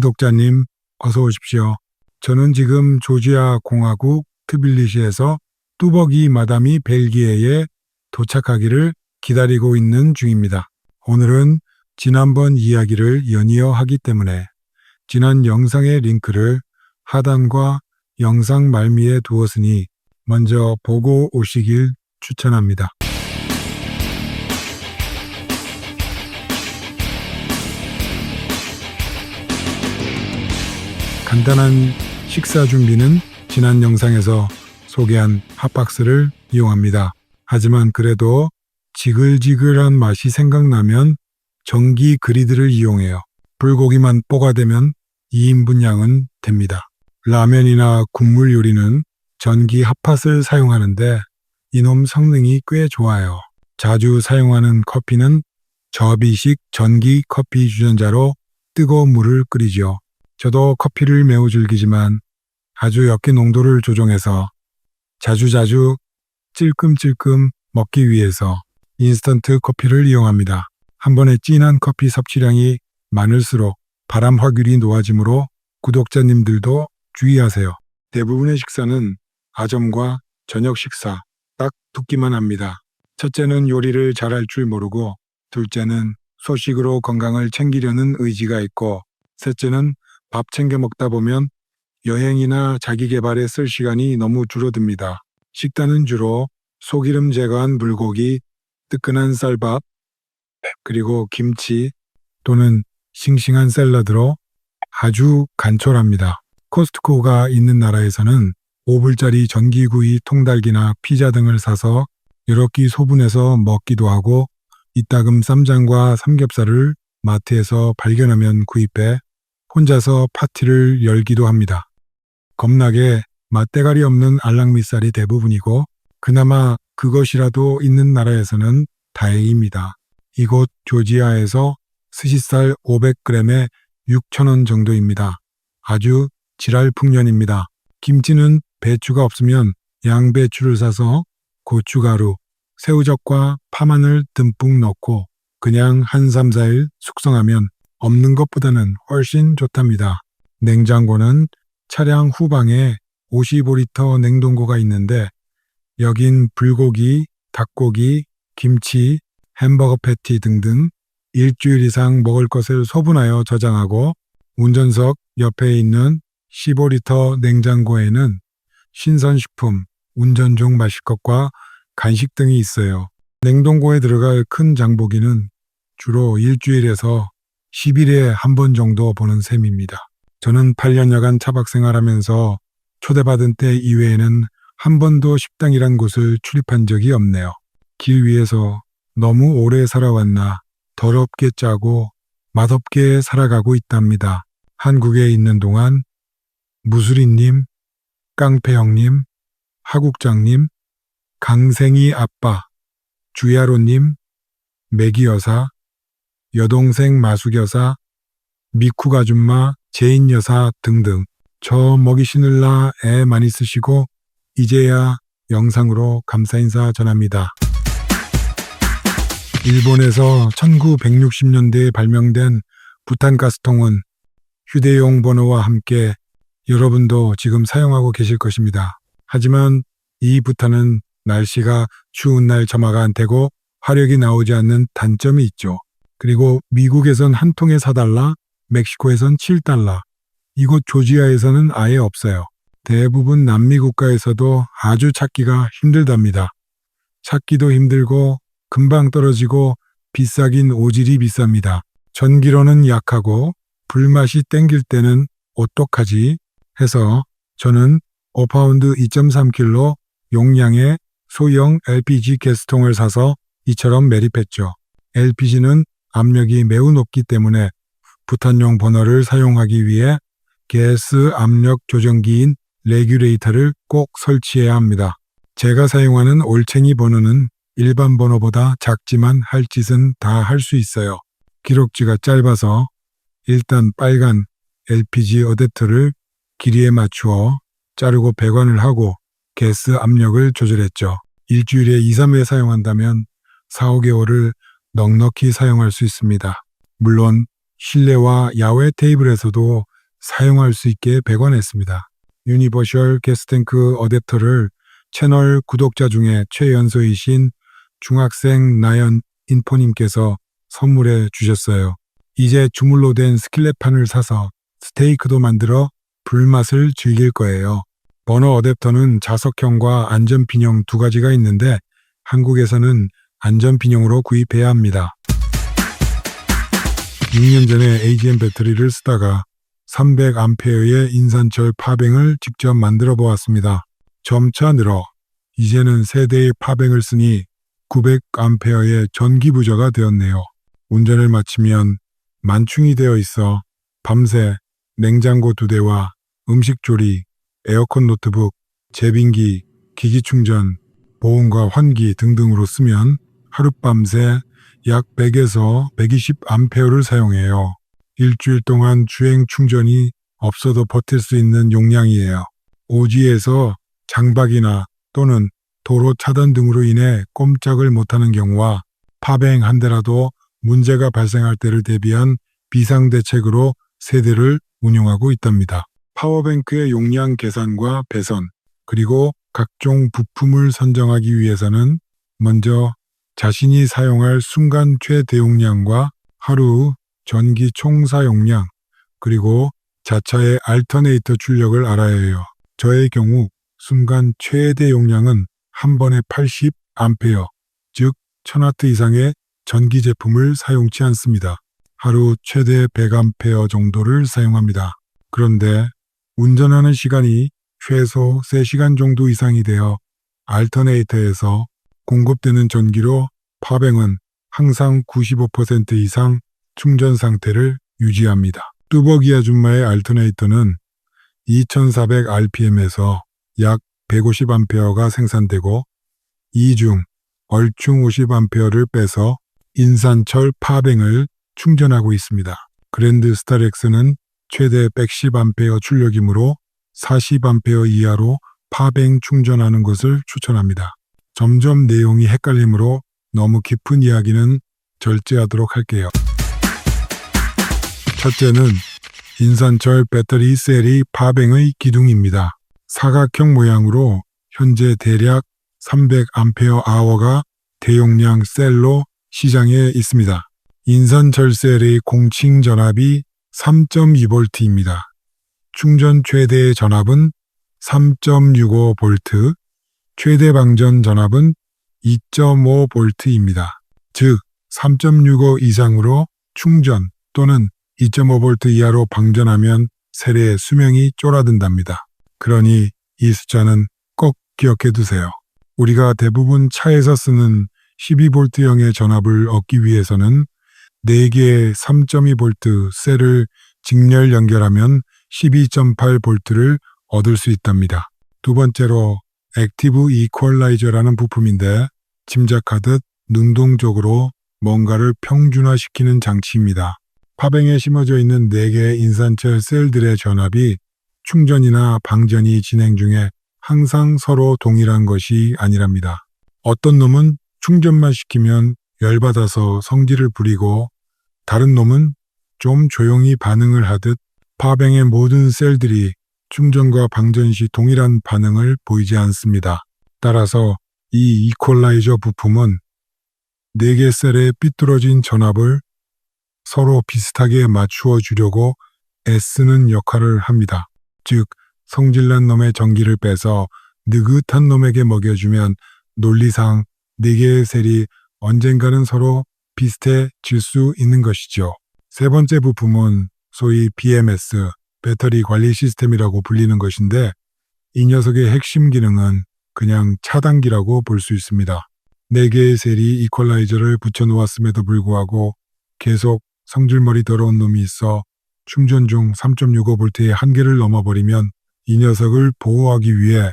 구독자님, 어서 오십시오. 저는 지금 조지아 공화국 트빌리시에서 뚜벅이 마담이 벨기에에 도착하기를 기다리고 있는 중입니다. 오늘은 지난번 이야기를 연이어 하기 때문에 지난 영상의 링크를 하단과 영상 말미에 두었으니 먼저 보고 오시길 추천합니다. 간단한 식사 준비는 지난 영상에서 소개한 핫박스를 이용합니다. 하지만 그래도 지글지글한 맛이 생각나면 전기 그리드를 이용해요. 불고기만 뽀가되면 2인분 양은 됩니다. 라면이나 국물 요리는 전기 핫팟을 사용하는데 이놈 성능이 꽤 좋아요. 자주 사용하는 커피는 접이식 전기 커피 주전자로 뜨거운 물을 끓이죠. 저도 커피를 매우 즐기지만 아주 옅게 농도를 조정해서 자주자주 찔끔찔끔 먹기 위해서 인스턴트 커피를 이용합니다. 한 번에 진한 커피 섭취량이 많을수록 바람 확률이 높아지므로 구독자님들도 주의하세요. 대부분의 식사는 아점과 저녁 식사 딱 두 끼만 합니다. 첫째는 요리를 잘할 줄 모르고, 둘째는 소식으로 건강을 챙기려는 의지가 있고, 셋째는 밥 챙겨 먹다 보면 여행이나 자기 개발에 쓸 시간이 너무 줄어듭니다. 식단은 주로 소기름 제거한 물고기, 뜨끈한 쌀밥, 그리고 김치 또는 싱싱한 샐러드로 아주 간촐합니다. 코스트코가 있는 나라에서는 5불짜리 전기구이 통닭이나 피자 등을 사서 여러 끼 소분해서 먹기도 하고, 이따금 쌈장과 삼겹살을 마트에서 발견하면 구입해 혼자서 파티를 열기도 합니다. 겁나게 맛대가리 없는 알랑미살이 대부분이고, 그나마 그것이라도 있는 나라에서는 다행입니다. 이곳 조지아에서 스시살 500g에 6,000원 정도입니다. 아주 지랄풍년입니다. 김치는 배추가 없으면 양배추를 사서 고춧가루, 새우젓과 파마늘 듬뿍 넣고 그냥 한 3-4일 숙성하면 없는 것보다는 훨씬 좋답니다. 냉장고는 차량 후방에 55리터 냉동고가 있는데 여긴 불고기, 닭고기, 김치, 햄버거 패티 등등 일주일 이상 먹을 것을 소분하여 저장하고, 운전석 옆에 있는 15리터 냉장고에는 신선식품, 운전 중 마실 것과 간식 등이 있어요. 냉동고에 들어갈 큰 장보기는 주로 일주일에서 10일에 한 번 정도 보는 셈입니다. 저는 8년여간 차박 생활하면서 초대받은 때 이외에는 한 번도 식당이란 곳을 출입한 적이 없네요. 길 위에서 너무 오래 살아왔나 더럽게 짜고 맛없게 살아가고 있답니다. 한국에 있는 동안 무수리님, 깡패형님, 하국장님, 강생이 아빠, 주야로님, 매기여사, 여동생 마숙여사, 미쿡아줌마, 제인여사 등등 저 먹이시느라 애 많이 쓰시고 이제야 영상으로 감사 인사 전합니다. 일본에서 1960년대에 발명된 부탄가스통은 휴대용 번호와 함께 여러분도 지금 사용하고 계실 것입니다. 하지만 이 부탄은 날씨가 추운 날 점화가 안 되고 화력이 나오지 않는 단점이 있죠. 그리고 미국에선 한 통에 4달러, 멕시코에선 7달러, 이곳 조지아에서는 아예 없어요. 대부분 남미 국가에서도 아주 찾기가 힘들답니다. 찾기도 힘들고 금방 떨어지고 비싸긴 오지리 비쌉니다. 전기료는 약하고 불맛이 땡길 때는 어떡하지 해서 저는 5파운드 2.3kg 용량의 소형 LPG 가스통을 사서 이처럼 매립했죠. LPG는 압력이 매우 높기 때문에 부탄용 버너를 사용하기 위해 가스 압력 조정기인 레귤레이터를 꼭 설치해야 합니다. 제가 사용하는 올챙이 버너는 일반 버너보다 작지만 할 짓은 다 할 수 있어요. 기록지가 짧아서 일단 빨간 LPG 어댑터를 길이에 맞추어 자르고 배관을 하고 가스 압력을 조절했죠. 일주일에 2-3회 사용한다면 4-5개월을 넉넉히 사용할 수 있습니다. 물론 실내와 야외 테이블에서도 사용할 수 있게 배관했습니다. 유니버셜 가스탱크 어댑터를 채널 구독자 중에 최연소이신 중학생 나연 인포님께서 선물해 주셨어요. 이제 주물로 된 스킬렛판을 사서 스테이크도 만들어 불맛을 즐길 거예요. 버너 어댑터는 자석형과 안전핀형 두 가지가 있는데 한국에서는 안전핀형으로 구입해야 합니다. 6년 전에 AGM 배터리를 쓰다가 300A의 인산철 파뱅을 직접 만들어 보았습니다. 점차 늘어 이제는 세대의 파뱅을 쓰니 900A의 전기 부자가 되었네요. 운전을 마치면 만충이 되어 있어 밤새 냉장고 2대와 음식 조리, 에어컨 노트북, 제빙기, 기기 충전, 보온과 환기 등등으로 쓰면 하룻밤새 약 100에서 120A를 사용해요. 일주일 동안 주행 충전이 없어도 버틸 수 있는 용량이에요. 오지에서 장박이나 또는 도로 차단 등으로 인해 꼼짝을 못하는 경우와 파뱅 한 대라도 문제가 발생할 때를 대비한 비상대책으로 세대를 운용하고 있답니다. 파워뱅크의 용량 계산과 배선, 그리고 각종 부품을 선정하기 위해서는 먼저 자신이 사용할 순간 최대용량과 하루 전기 총 사용량, 그리고 자차의 알터네이터 출력을 알아야 해요. 저의 경우 순간 최대 용량은 한 번에 80A, 즉 1000W 이상의 전기 제품을 사용치 않습니다. 하루 최대 100A 정도를 사용합니다. 그런데 운전하는 시간이 최소 3시간 정도 이상이 되어 알터네이터에서 공급되는 전기로 파뱅은 항상 95% 이상 충전 상태를 유지합니다. 뚜벅이 아줌마의 알터네이터는 2400rpm에서 약 150A가 생산되고 이 중 얼충 50A를 빼서 인산철 파뱅을 충전하고 있습니다. 그랜드 스타렉스는 최대 110A 출력이므로 40A 이하로 파뱅 충전하는 것을 추천합니다. 점점 내용이 헷갈리므로 너무 깊은 이야기는 절제하도록 할게요. 첫째는 인산철 배터리 셀이 파뱅의 기둥입니다. 사각형 모양으로 현재 대략 300A가 대용량 셀로 시장에 있습니다. 인산철 셀의 공칭 전압이 3.2V입니다. 충전 최대 전압은 3.65V, 최대 방전 전압은 2.5V입니다. 즉 3.65 이상으로 충전 또는 2.5V 이하로 방전하면 셀의 수명이 쪼라든답니다. 그러니 이 숫자는 꼭 기억해 두세요. 우리가 대부분 차에서 쓰는 12V형의 전압을 얻기 위해서는 4개의 3.2V 셀을 직렬 연결하면 12.8V를 얻을 수 있답니다. 두 번째로 액티브 이퀄라이저라는 부품인데 짐작하듯 능동적으로 뭔가를 평준화시키는 장치입니다. 파뱅에 심어져 있는 4개의 인산철 셀들의 전압이 충전이나 방전이 진행 중에 항상 서로 동일한 것이 아니랍니다. 어떤 놈은 충전만 시키면 열받아서 성질을 부리고 다른 놈은 좀 조용히 반응을 하듯 파뱅의 모든 셀들이 충전과 방전 시 동일한 반응을 보이지 않습니다. 따라서 이 이퀄라이저 부품은 4개 셀의 삐뚤어진 전압을 서로 비슷하게 맞추어 주려고 애쓰는 역할을 합니다. 즉 성질난 놈의 전기를 빼서 느긋한 놈에게 먹여주면 논리상 4개의 셀이 언젠가는 서로 비슷해질 수 있는 것이죠. 세 번째 부품은 소위 BMS, 배터리 관리 시스템이라고 불리는 것인데 이 녀석의 핵심 기능은 그냥 차단기라고 볼 수 있습니다. 4개의 셀이 이퀄라이저를 붙여놓았음에도 불구하고 계속 성질머리 더러운 놈이 있어 충전 중 3.65V의 한계를 넘어버리면 이 녀석을 보호하기 위해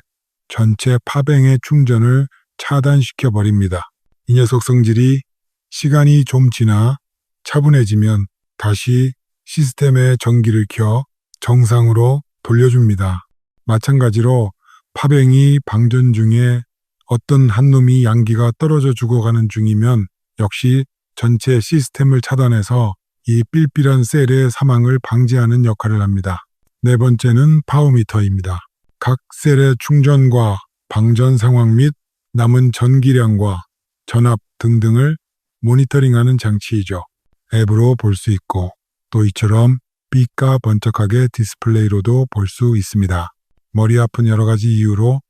전체 파뱅의 충전을 차단시켜 버립니다. 이 녀석 성질이 시간이 좀 지나 차분해지면 다시 시스템의 전기를 켜 정상으로 돌려줍니다. 마찬가지로 파뱅이 방전 중에 어떤 한 놈이 양기가 떨어져 죽어가는 중이면 역시 전체 시스템을 차단해서 이 삘삘한 셀의 사망을 방지하는 역할을 합니다. 네 번째는 파워미터입니다. 각 셀의 충전과 방전 상황 및 남은 전기량과 전압 등등을 모니터링하는 장치이죠. 앱으로 볼 수 있고 또 이처럼 빛과 번쩍하게 디스플레이로도 볼 수 있습니다. 머리 아픈 여러 가지 이유로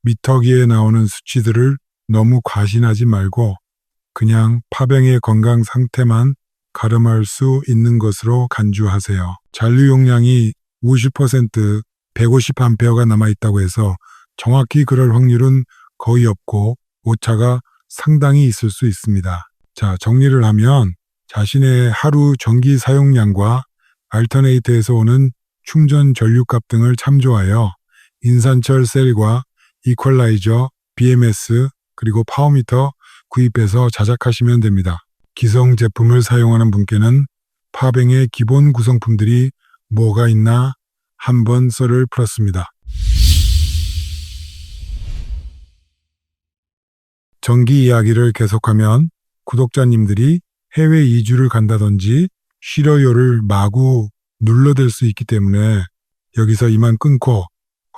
미터기에 나오는 수치들을 너무 과신하지 말고 그냥 파병의 건강 상태만 가름할 수 있는 것으로 간주하세요. 잔류 용량이 50%, 150A가 남아있다고 해서 정확히 그럴 확률은 거의 없고 오차가 상당히 있을 수 있습니다. 자, 정리를 하면 자신의 하루 전기 사용량과 알터네이터에서 오는 충전 전류값 등을 참조하여 인산철 셀과 이퀄라이저, BMS, 그리고 파워미터 구입해서 자작하시면 됩니다. 기성 제품을 사용하는 분께는 파뱅의 기본 구성품들이 뭐가 있나 한번 썰을 풀었습니다. 전기 이야기를 계속하면 구독자님들이 해외 이주를 간다든지 싫어요를 마구 눌러댈 수 있기 때문에 여기서 이만 끊고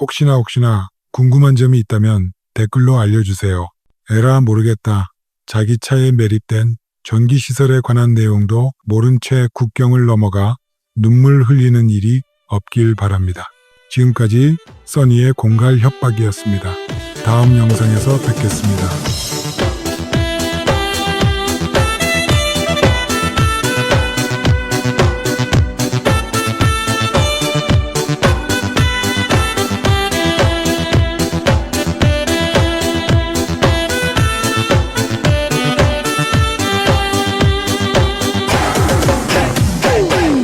혹시나 궁금한 점이 있다면 댓글로 알려주세요. 에라 모르겠다. 자기 차에 매립된 전기시설에 관한 내용도 모른 채 국경을 넘어가 눈물 흘리는 일이 없길 바랍니다. 지금까지 써니의 공갈 협박이었습니다. 다음 영상에서 뵙겠습니다.